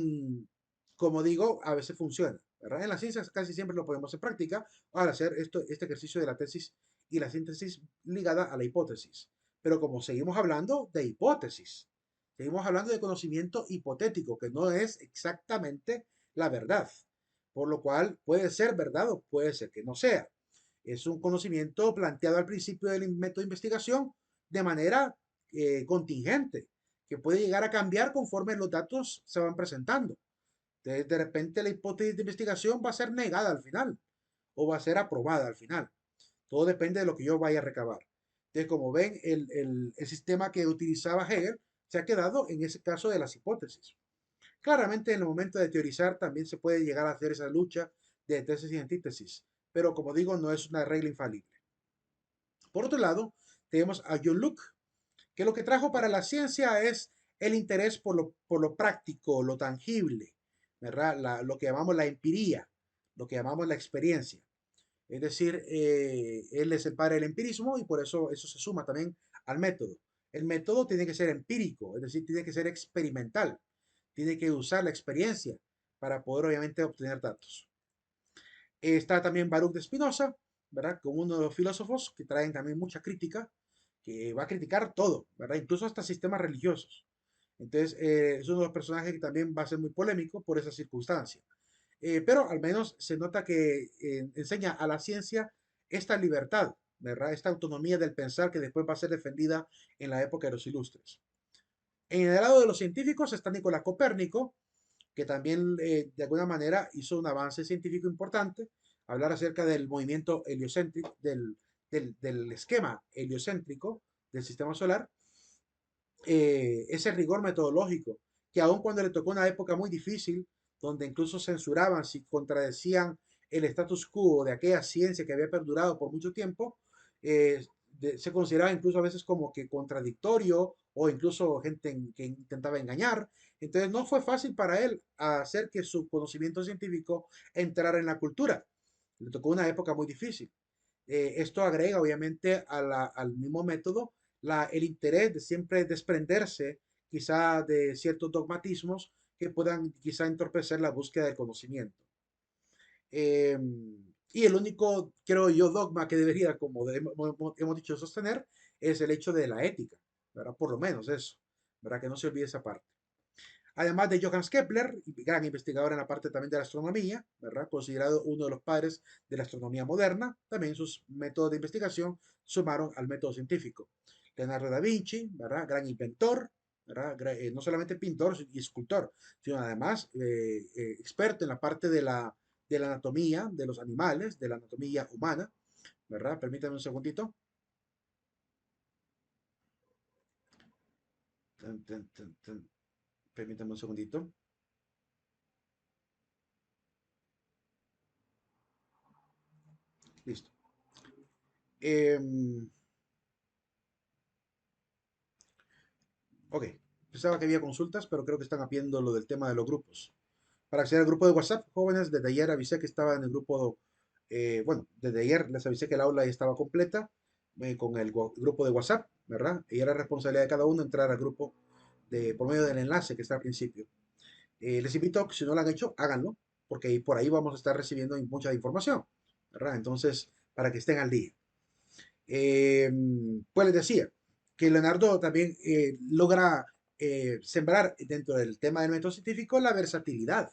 Como digo, a veces funciona, ¿verdad? En las ciencias casi siempre lo podemos en práctica al hacer este ejercicio de la tesis y la síntesis ligada a la hipótesis. Pero como seguimos hablando de hipótesis, seguimos hablando de conocimiento hipotético, que no es exactamente la verdad, por lo cual puede ser verdad o puede ser que no sea. Es un conocimiento planteado al principio del método de investigación de manera contingente, que puede llegar a cambiar conforme los datos se van presentando. Entonces, de repente la hipótesis de investigación va a ser negada al final o va a ser aprobada al final. Todo depende de lo que yo vaya a recabar. Entonces, como ven, el sistema que utilizaba Hegel se ha quedado en ese caso de las hipótesis. Claramente, en el momento de teorizar también se puede llegar a hacer esa lucha de tesis y antítesis, pero como digo, no es una regla infalible. Por otro lado, tenemos a John Locke, que lo que trajo para la ciencia es el interés por lo práctico, lo tangible, ¿verdad? Lo que llamamos la empiría, lo que llamamos la experiencia. Es decir, él es el padre del empirismo y por eso se suma también al método. El método tiene que ser empírico, es decir, tiene que ser experimental, tiene que usar la experiencia para poder obviamente obtener datos. Está también Baruch de Spinoza, ¿verdad? Como uno de los filósofos que traen también mucha crítica, que va a criticar todo, ¿verdad? Incluso hasta sistemas religiosos. Entonces, es uno de los personajes que también va a ser muy polémico por esa circunstancia. Pero al menos se nota que enseña a la ciencia esta libertad, ¿verdad? Esta autonomía del pensar que después va a ser defendida en la época de los ilustres. En el lado de los científicos está Nicolás Copérnico, que también de alguna manera hizo un avance científico importante, hablar acerca del movimiento heliocéntrico, del esquema heliocéntrico del sistema solar, ese rigor metodológico, que aun cuando le tocó una época muy difícil, donde incluso censuraban si contradecían el status quo de aquella ciencia que había perdurado por mucho tiempo, se consideraba incluso a veces como que contradictorio o incluso gente que intentaba engañar. Entonces no fue fácil para él hacer que su conocimiento científico entrara en la cultura. Le tocó una época muy difícil. Esto agrega obviamente al mismo método el interés de siempre desprenderse quizá de ciertos dogmatismos que puedan quizá entorpecer la búsqueda del conocimiento. Eh, y el único, creo yo, dogma que debería, como hemos dicho, sostener es el hecho de la ética, ¿verdad? Por lo menos eso, ¿verdad? Que no se olvide esa parte. Además de Johannes Kepler, gran investigador en la parte también de la astronomía, ¿verdad? Considerado uno de los padres de la astronomía moderna, también sus métodos de investigación sumaron al método científico. Leonardo da Vinci, ¿verdad? Gran inventor, ¿verdad? No solamente pintor y escultor, sino además experto en la parte de la anatomía de los animales, de la anatomía humana, ¿verdad? Permítame un segundito. Permítame un segundito. Listo. Em, ok, pensaba que había consultas, pero creo que están apiendo lo del tema de los grupos. Para acceder al grupo de WhatsApp, jóvenes, desde ayer avisé que estaba en el grupo, bueno, desde ayer les avisé que el aula ya estaba completa con el grupo de WhatsApp, ¿verdad? Y era responsabilidad de cada uno entrar al grupo por medio del enlace que está al principio. Les invito a que si no lo han hecho, háganlo, porque por ahí vamos a estar recibiendo mucha información, ¿verdad? Entonces, para que estén al día. Eh, pues les decía que Leonardo también logra sembrar dentro del tema del método científico la versatilidad,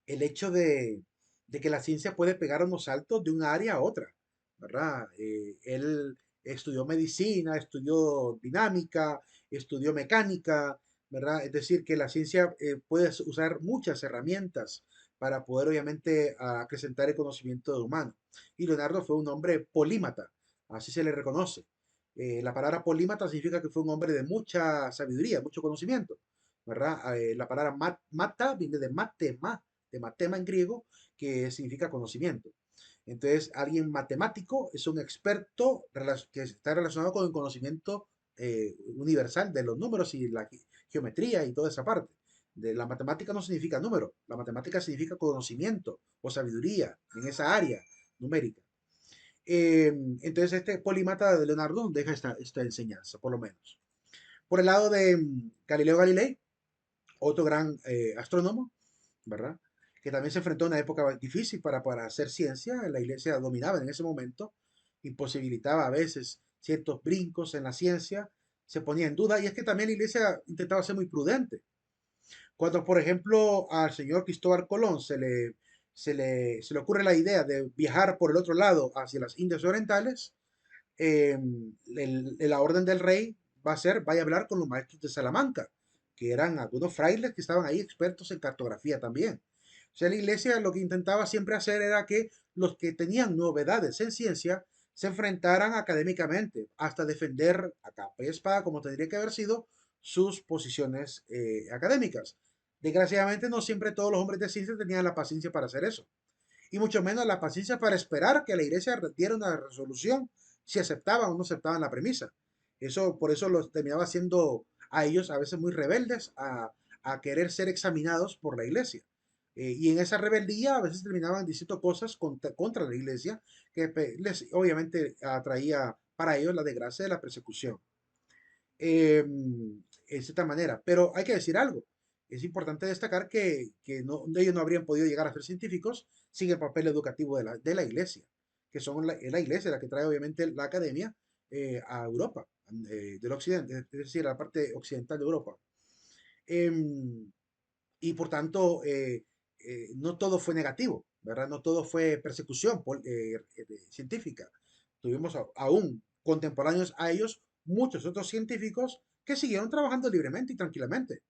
el hecho de que la ciencia puede pegar unos saltos de un área a otra, ¿verdad? Él estudió medicina, estudió dinámica, estudió mecánica, ¿verdad? Es decir, que la ciencia puede usar muchas herramientas para poder, obviamente, acrecentar el conocimiento del humano. Y Leonardo fue un hombre polímata, así se le reconoce. La palabra polímata significa que fue un hombre de mucha sabiduría, mucho conocimiento, ¿verdad? La palabra mata viene de matema, de matema en griego, que significa conocimiento. Entonces, alguien matemático es un experto que está relacionado con el conocimiento universal de los números y la geometría y toda esa parte. La matemática no significa número, la matemática significa conocimiento o sabiduría en esa área numérica. Entonces, este polímata de Leonardo deja esta enseñanza, por lo menos. Por el lado de Galileo Galilei, otro gran astrónomo, ¿verdad? Que también se enfrentó a una época difícil para hacer ciencia. La iglesia dominaba en ese momento, imposibilitaba a veces ciertos brincos en la ciencia, se ponía en duda, y es que también la iglesia intentaba ser muy prudente. Cuando, por ejemplo, al señor Cristóbal Colón se le ocurre la idea de viajar por el otro lado hacia las Indias Orientales, eh, la orden del rey vaya a hablar con los maestros de Salamanca, que eran algunos frailes que estaban ahí expertos en cartografía también. O sea, la iglesia lo que intentaba siempre hacer era que los que tenían novedades en ciencia se enfrentaran académicamente, hasta defender a capa y espada, como tendría que haber sido, sus posiciones académicas. Desgraciadamente, no siempre todos los hombres de ciencia tenían la paciencia para hacer eso, y mucho menos la paciencia para esperar que la iglesia diera una resolución si aceptaban o no aceptaban la premisa. Por eso los terminaba siendo a ellos a veces muy rebeldes a querer ser examinados por la iglesia. Y en esa rebeldía a veces terminaban diciendo cosas contra la iglesia que les obviamente atraía para ellos la desgracia de la persecución. En cierta manera. Pero hay que decir algo. Es importante destacar que ellos no habrían podido llegar a ser científicos sin el papel educativo de la iglesia, que es la iglesia la que trae obviamente la academia a Europa, del occidente, es decir, a la parte occidental de Europa. Em, y por tanto, no todo fue negativo, ¿verdad? No todo fue persecución científica. Tuvimos aún contemporáneos a ellos muchos otros científicos que siguieron trabajando libremente y tranquilamente,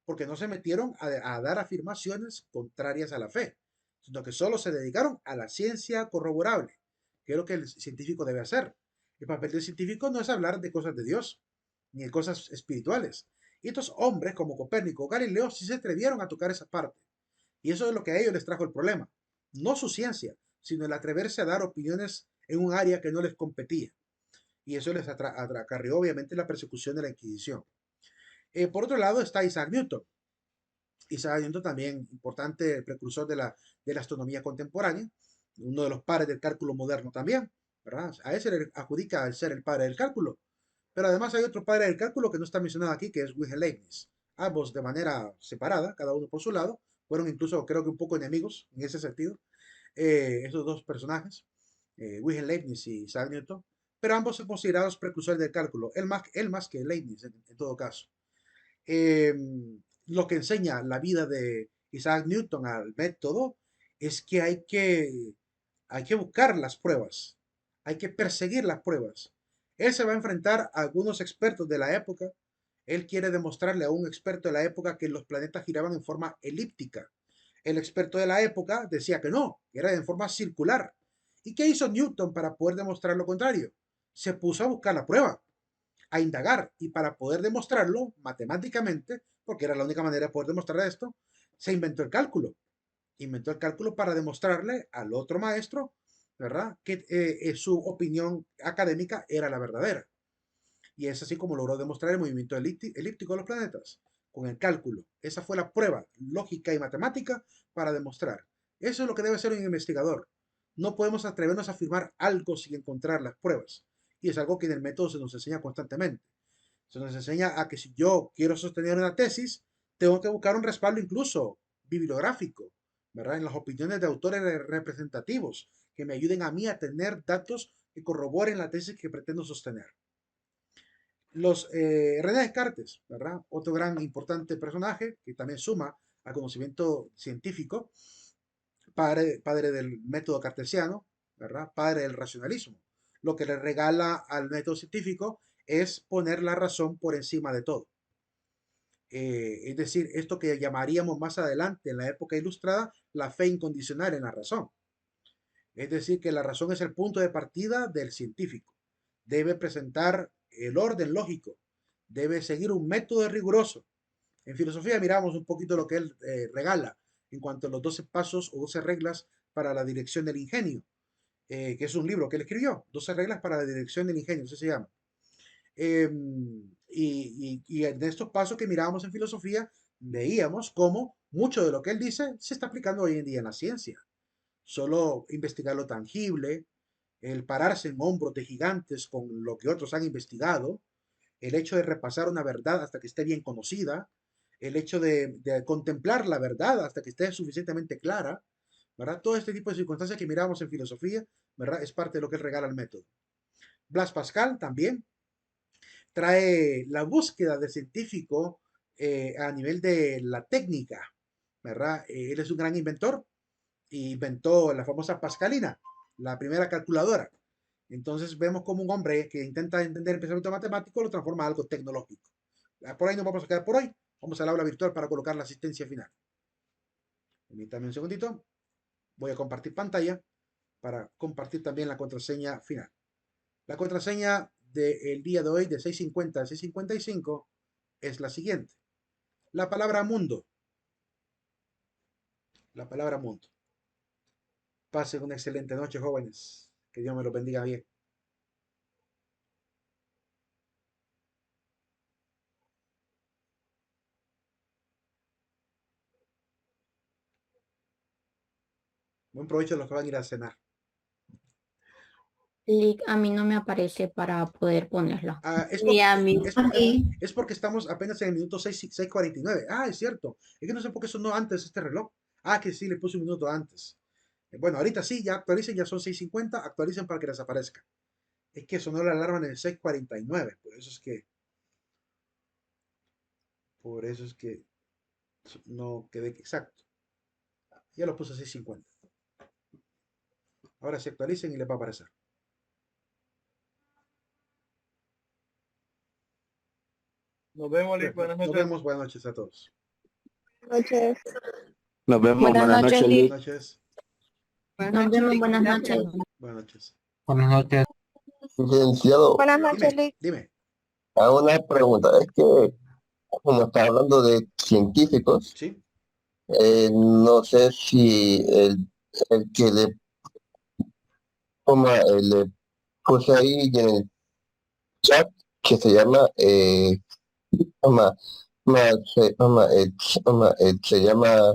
porque no se metieron a dar afirmaciones contrarias a la fe, sino que solo se dedicaron a la ciencia corroborable, que es lo que el científico debe hacer. El papel del científico no es hablar de cosas de Dios, ni de cosas espirituales. Y estos hombres, como Copérnico o Galileo, sí se atrevieron a tocar esa parte. Y eso es lo que a ellos les trajo el problema. No su ciencia, sino el atreverse a dar opiniones en un área que no les competía. y eso les acarreó obviamente la persecución de la Inquisición. Por otro lado está Isaac Newton. Isaac Newton también importante precursor de la astronomía contemporánea, uno de los padres del cálculo moderno también, ¿verdad? A ese le adjudica el ser el padre del cálculo. Pero además hay otro padre del cálculo que no está mencionado aquí, que es Wilhelm Leibniz. Ambos de manera separada, cada uno por su lado, fueron incluso creo que un poco enemigos en ese sentido, esos dos personajes, Wilhelm Leibniz y Isaac Newton, pero ambos son considerados precursores del cálculo, él más que Leibniz en todo caso. Eh, lo que enseña la vida de Isaac Newton al método es que hay que buscar las pruebas, hay que perseguir las pruebas. Él se va a enfrentar a algunos expertos de la época. Él quiere demostrarle a un experto de la época que los planetas giraban en forma elíptica. El experto de la época decía que no, que era en forma circular. ¿Y qué hizo Newton para poder demostrar lo contrario? Se puso a buscar la prueba, a indagar, y para poder demostrarlo matemáticamente, porque era la única manera de poder demostrar esto, se inventó el cálculo. Inventó el cálculo para demostrarle al otro maestro, ¿verdad?, que su opinión académica era la verdadera. Y es así como logró demostrar el movimiento elíptico de los planetas, con el cálculo. Esa fue la prueba lógica y matemática para demostrar. Eso es lo que debe ser un investigador. No podemos atrevernos a afirmar algo sin encontrar las pruebas. Y es algo que en el método se nos enseña constantemente. Se nos enseña a que si yo quiero sostener una tesis, tengo que buscar un respaldo incluso bibliográfico, ¿verdad? En las opiniones de autores representativos que me ayuden a mí a tener datos que corroboren la tesis que pretendo sostener. René Descartes, ¿verdad? Otro gran importante personaje que también suma al conocimiento científico, padre del método cartesiano, ¿verdad? Padre del racionalismo. Lo que le regala al método científico es poner la razón por encima de todo. Es decir, esto que llamaríamos más adelante en la época ilustrada la fe incondicional en la razón. Es decir, que la razón es el punto de partida del científico. Debe presentar el orden lógico, debe seguir un método riguroso. En filosofía miramos un poquito lo que él regala en cuanto a los 12 pasos o 12 reglas para la dirección del ingenio, que es un libro que él escribió, 12 reglas para la dirección del ingenio, así se llama. Y en estos pasos que mirábamos en filosofía, veíamos cómo mucho de lo que él dice se está aplicando hoy en día en la ciencia. Solo investigar lo tangible, el pararse en hombros de gigantes con lo que otros han investigado, el hecho de repasar una verdad hasta que esté bien conocida, el hecho de contemplar la verdad hasta que esté suficientemente clara, ¿verdad? Todo este tipo de circunstancias que miramos en filosofía, ¿verdad? Es parte de lo que él regala al método. Blas Pascal también trae la búsqueda del científico a nivel de la técnica, ¿verdad? Él es un gran inventor e inventó la famosa Pascalina, la primera calculadora. Entonces vemos como un hombre que intenta entender el pensamiento matemático lo transforma en algo tecnológico. Por ahí nos vamos a quedar por hoy. Vamos al aula virtual para colocar la asistencia final. Permítame un segundito. Voy a compartir pantalla para compartir también la contraseña final. La contraseña del día de hoy de 650 a 655 es la siguiente. La palabra mundo. La palabra mundo. Pasen una excelente noche, jóvenes. Que Dios me los bendiga bien. Buen provecho a los que van a ir a cenar. A mí no me aparece para poder ponerlo. Es Ni a mí. porque estamos apenas en el minuto 6:49. Es cierto. Es que no sé por qué sonó antes este reloj. Que sí, le puse un minuto antes. Bueno, ahorita sí, ya actualicen, ya son 6:50. Actualicen para que les aparezca. Es que sonó la alarma en el 6:49. Por eso es que no quedé exacto. Ya lo puse a 6:50. Ahora se actualicen y les va a aparecer. Nos vemos, Lick. Buenas Nos noches. vemos. Buenas noches a todos. Noches. Nos vemos, Buenas buenas noches, noches, Lick. Buenas noches. Nos vemos, buenas noches. Buenas noches. buenas noches. Licenciado, Buenas noches, Dime, Lick. dime. hago una pregunta. Es que, como está hablando de científicos, ¿Sí? no sé si el que le puse ahí chat que se llama, ama- se llama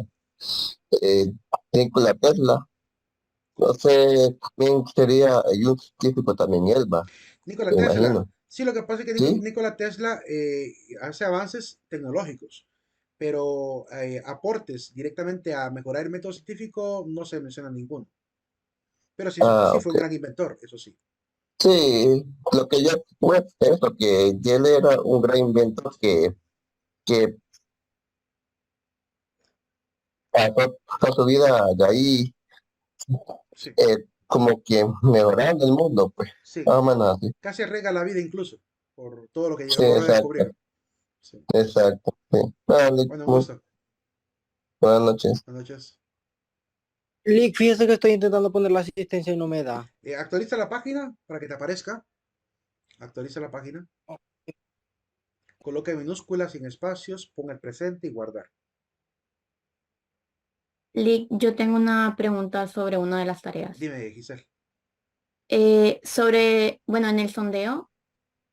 eh, Nikola Tesla. No sé, también sería un científico también, Elba, Nikola me Tesla. imagino. Sí, lo que pasa es que ¿Sí? Nikola Tesla hace avances tecnológicos, pero aportes directamente a mejorar el método científico no se menciona ninguno. Pero sí, Ah, sí fue un ok. gran inventor, eso sí. Sí, lo que yo pues eso, que él era un gran inventor que pasó toda su vida de ahí Sí, como que mejorando el mundo, pues, sí. más o menos así. Casi arriesga la vida incluso por todo lo que Sí, logró exacto, descubrir. Sí. exacto. Sí. Vale, Bueno, un gusto. buenas noches. Buenas noches. Lick, fíjese que estoy intentando poner la asistencia y no me da. Actualiza la página para que te aparezca. Actualiza la página. Coloca en minúsculas, sin espacios, pon el presente y guardar. Lick, yo tengo una pregunta sobre una de las tareas. Dime, Giselle. Bueno, en el sondeo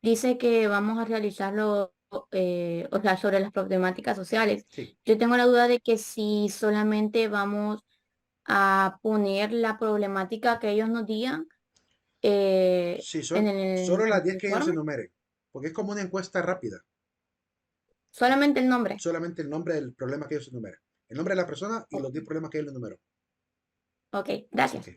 dice que vamos a realizarlo, o sea, sobre las problemáticas sociales. Sí. Yo tengo la duda de que si solamente vamos a poner la problemática que ellos nos digan Sí, en son el solo las 10 que ellos informe, enumeren. Porque es como una encuesta rápida. solamente el nombre. Solamente el nombre del problema que ellos enumeran. El nombre de la persona y los 10 problemas que él enumeró. Ok, gracias. Ok.